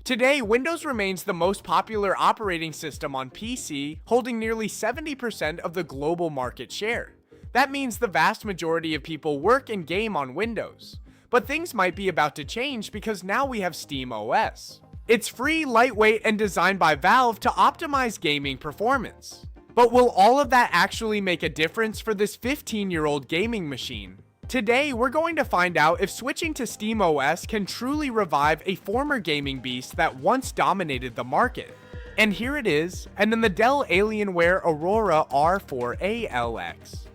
Today, Windows remains the most popular operating system on PC, holding nearly 70% of the global market share. That means the vast majority of people work and game on Windows. But things might be about to change because now we have SteamOS. It's free, lightweight, and designed by Valve to optimize gaming performance. But will all of that actually make a difference for this 15-year-old gaming machine? Today, we're going to find out if switching to SteamOS can truly revive a former gaming beast that once dominated the market. And here it is, and in the Dell Alienware Aurora R4 ALX.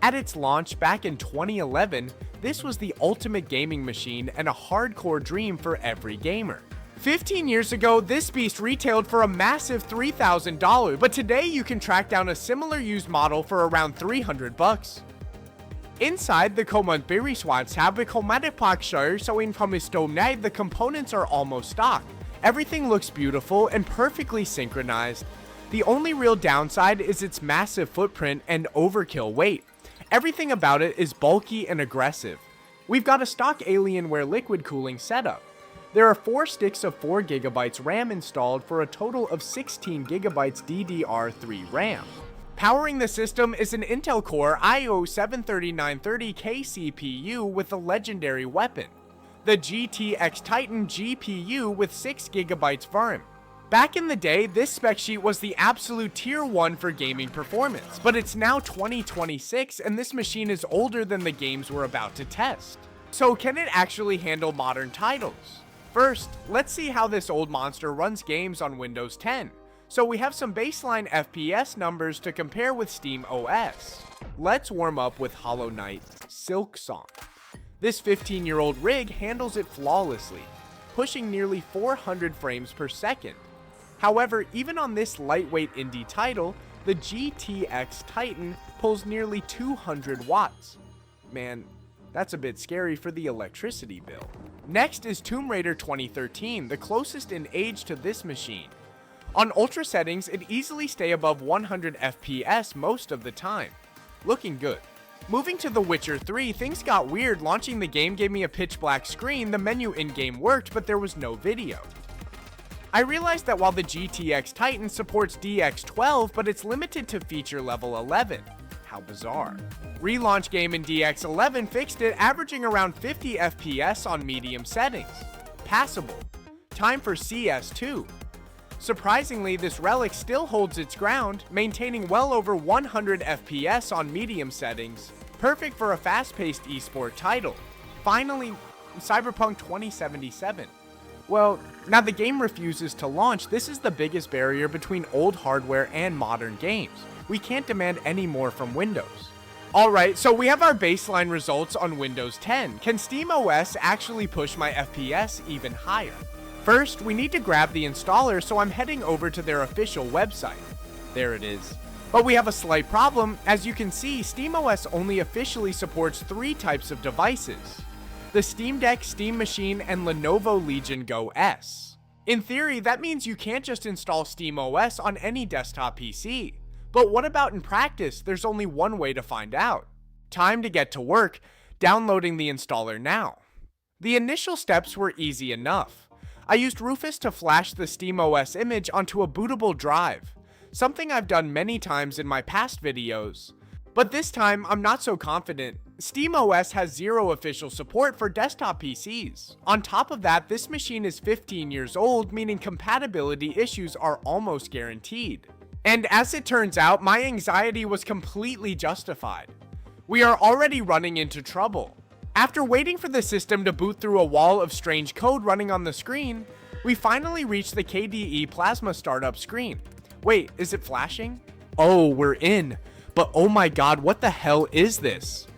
At its launch back in 2011, this was the ultimate gaming machine and a hardcore dream for every gamer. 15 years ago, this beast retailed for a massive $3,000, but today you can track down a similar used model for around $300. Inside, the compatibility have a compatibility showing from its domain, the components are almost stock. Everything looks beautiful and perfectly synchronized. The only real downside is its massive footprint and overkill weight. Everything about it is bulky and aggressive. We've got a stock Alienware liquid cooling setup. There are 4 sticks of 4GB RAM installed for a total of 16GB DDR3 RAM. Powering the system is an Intel Core i7-3930K CPU with a legendary weapon, the GTX Titan GPU with 6GB VRAM. Back in the day, this spec sheet was the absolute tier 1 for gaming performance, but it's now 2026 and this machine is older than the games we're about to test. So can it actually handle modern titles? First, let's see how this old monster runs games on Windows 10. So we have some baseline FPS numbers to compare with SteamOS. Let's warm up with Hollow Knight Silksong. This 15-year-old rig handles it flawlessly, pushing nearly 400 frames per second. However, even on this lightweight indie title, the GTX Titan pulls nearly 200 watts. Man, that's a bit scary for the electricity bill. Next is Tomb Raider 2013, the closest in age to this machine. On ultra settings, it easily stays above 100 FPS most of the time. Looking good. Moving to The Witcher 3, things got weird. Launching the game gave me a pitch black screen, the menu in-game worked, but there was no video. I realized that while the GTX Titan supports DX12, but it's limited to feature level 11. How bizarre. Relaunch game in DX11 fixed it, averaging around 50 FPS on medium settings. Passable. Time for CS2. Surprisingly, this relic still holds its ground, maintaining well over 100 FPS on medium settings, perfect for a fast-paced esport title. Finally, Cyberpunk 2077. Well, now the game refuses to launch. This is the biggest barrier between old hardware and modern games. We can't demand any more from Windows. Alright, so we have our baseline results on Windows 10. Can SteamOS actually push my FPS even higher? First, we need to grab the installer, so I'm heading over to their official website. There it is. But we have a slight problem. As you can see, SteamOS only officially supports 3 types of devices: the Steam Deck, Steam Machine, and Lenovo Legion Go S. In theory, that means you can't just install SteamOS on any desktop PC. But what about in practice? There's only one way to find out. Time to get to work, downloading the installer now. The initial steps were easy enough. I used Rufus to flash the SteamOS image onto a bootable drive, something I've done many times in my past videos. But this time, I'm not so confident. SteamOS has 0 official support for desktop PCs. On top of that, this machine is 15 years old, meaning compatibility issues are almost guaranteed. And as it turns out, my anxiety was completely justified. We are already running into trouble. After waiting for the system to boot through a wall of strange code running on the screen, we finally reached the KDE Plasma startup screen. Wait, is it flashing? Oh, we're in. But oh my god, what the hell is this?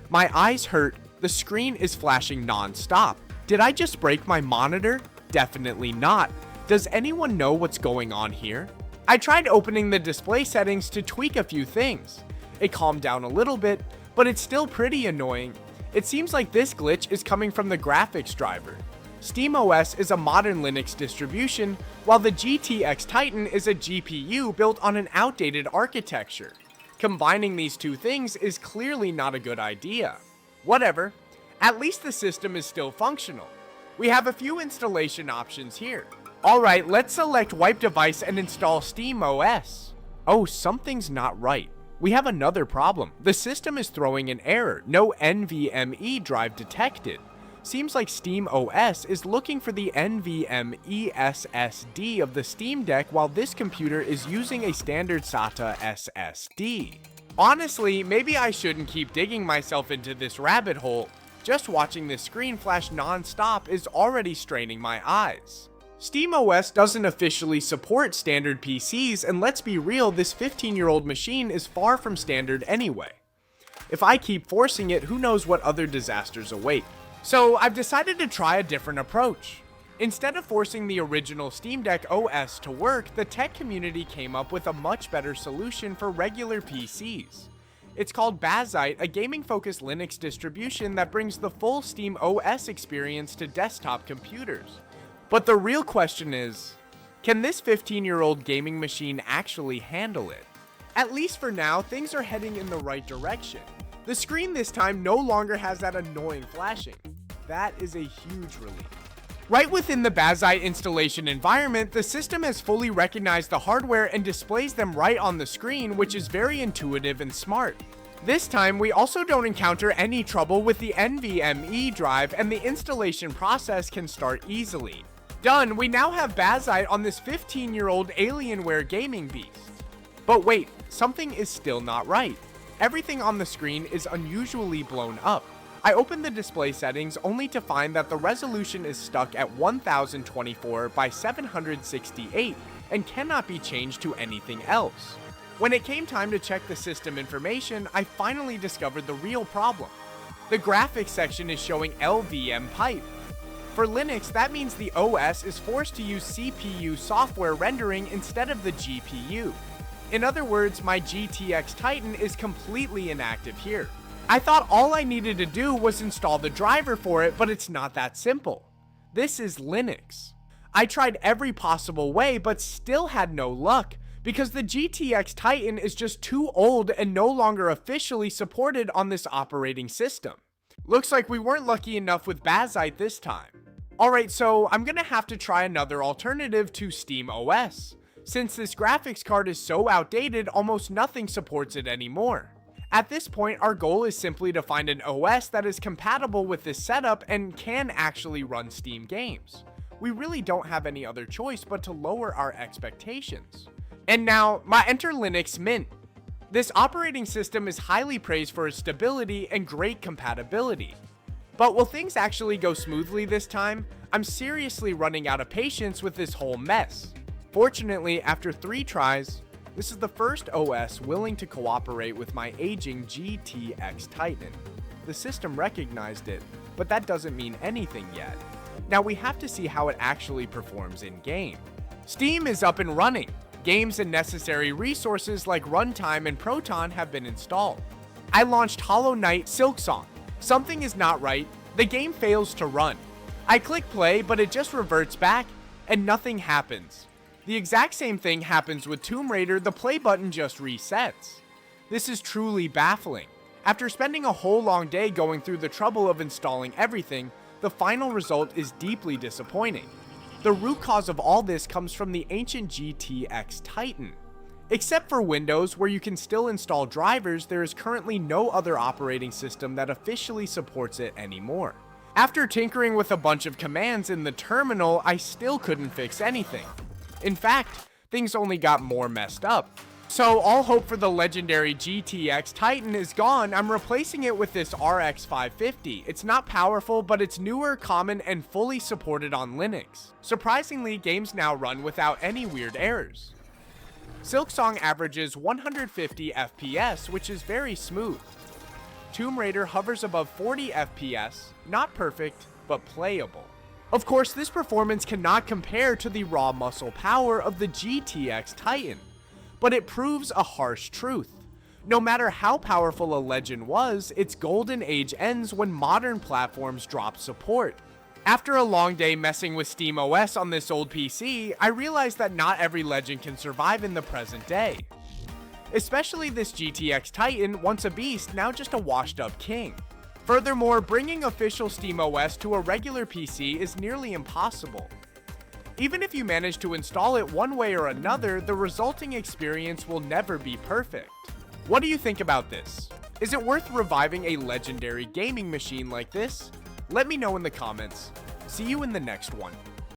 My eyes hurt. The screen is flashing non-stop. Did I just break my monitor? Definitely not. Does anyone know what's going on here? I tried opening the display settings to tweak a few things. It calmed down a little bit, but it's still pretty annoying. It seems like this glitch is coming from the graphics driver. SteamOS is a modern Linux distribution, while the GTX Titan is a GPU built on an outdated architecture. Combining these two things is clearly not a good idea. Whatever, at least the system is still functional. We have a few installation options here. Alright, let's select wipe device and install SteamOS. Oh, something's not right. We have another problem. The system is throwing an error. No NVMe drive detected. Seems like SteamOS is looking for the NVMe SSD of the Steam Deck while this computer is using a standard SATA SSD. Honestly, maybe I shouldn't keep digging myself into this rabbit hole. Just watching this screen flash non-stop is already straining my eyes. SteamOS doesn't officially support standard PCs, and let's be real, this 15-year-old machine is far from standard anyway. If I keep forcing it, who knows what other disasters await. So I've decided to try a different approach. Instead of forcing the original Steam Deck OS to work, the tech community came up with a much better solution for regular PCs. It's called Bazzite, a gaming-focused Linux distribution that brings the full SteamOS experience to desktop computers. But the real question is, can this 15-year-old gaming machine actually handle it? At least for now, things are heading in the right direction. The screen this time no longer has that annoying flashing. That is a huge relief. Right within the Bazzite installation environment, the system has fully recognized the hardware and displays them right on the screen, which is very intuitive and smart. This time, we also don't encounter any trouble with the NVMe drive, and the installation process can start easily. Done, we now have Bazzite on this 15-year-old Alienware gaming beast. But wait, something is still not right. Everything on the screen is unusually blown up. I opened the display settings only to find that the resolution is stuck at 1024 by 768 and cannot be changed to anything else. When it came time to check the system information, I finally discovered the real problem. The graphics section is showing LVM pipe. For Linux, that means the OS is forced to use CPU software rendering instead of the GPU. In other words, my GTX Titan is completely inactive here. I thought all I needed to do was install the driver for it, but it's not that simple. This is Linux. I tried every possible way, but still had no luck, because the GTX Titan is just too old and no longer officially supported on this operating system. Looks like we weren't lucky enough with Bazzite this time. Alright, so I'm gonna have to try another alternative to SteamOS. Since this graphics card is so outdated, almost nothing supports it anymore. At this point, our goal is simply to find an OS that is compatible with this setup and can actually run Steam games. We really don't have any other choice but to lower our expectations. And now, enter Linux Mint. This operating system is highly praised for its stability and great compatibility. But will things actually go smoothly this time? I'm seriously running out of patience with this whole mess. Fortunately, after 3 tries, this is the first OS willing to cooperate with my aging GTX Titan. The system recognized it, but that doesn't mean anything yet. Now we have to see how it actually performs in-game. Steam is up and running. Games and necessary resources like Runtime and Proton have been installed. I launched Hollow Knight Silksong. Something is not right. The game fails to run. I click play, but it just reverts back, and nothing happens. The exact same thing happens with Tomb Raider, the play button just resets. This is truly baffling. After spending a whole long day going through the trouble of installing everything, the final result is deeply disappointing. The root cause of all this comes from the ancient GTX Titan. Except for Windows, where you can still install drivers, there is currently no other operating system that officially supports it anymore. After tinkering with a bunch of commands in the terminal, I still couldn't fix anything. In fact, things only got more messed up. So all hope for the legendary GTX Titan is gone. I'm replacing it with this RX 550. It's not powerful, but it's newer, common, and fully supported on Linux. Surprisingly, games now run without any weird errors. Silksong averages 150 FPS, which is very smooth. Tomb Raider hovers above 40 FPS, not perfect, but playable. Of course, this performance cannot compare to the raw muscle power of the GTX Titan, but it proves a harsh truth. No matter how powerful a legend was, its golden age ends when modern platforms drop support. After a long day messing with SteamOS on this old PC, I realized that not every legend can survive in the present day. Especially this GTX Titan, once a beast, now just a washed up king. Furthermore, bringing official SteamOS to a regular PC is nearly impossible. Even if you manage to install it one way or another, the resulting experience will never be perfect. What do you think about this? Is it worth reviving a legendary gaming machine like this? Let me know in the comments. See you in the next one.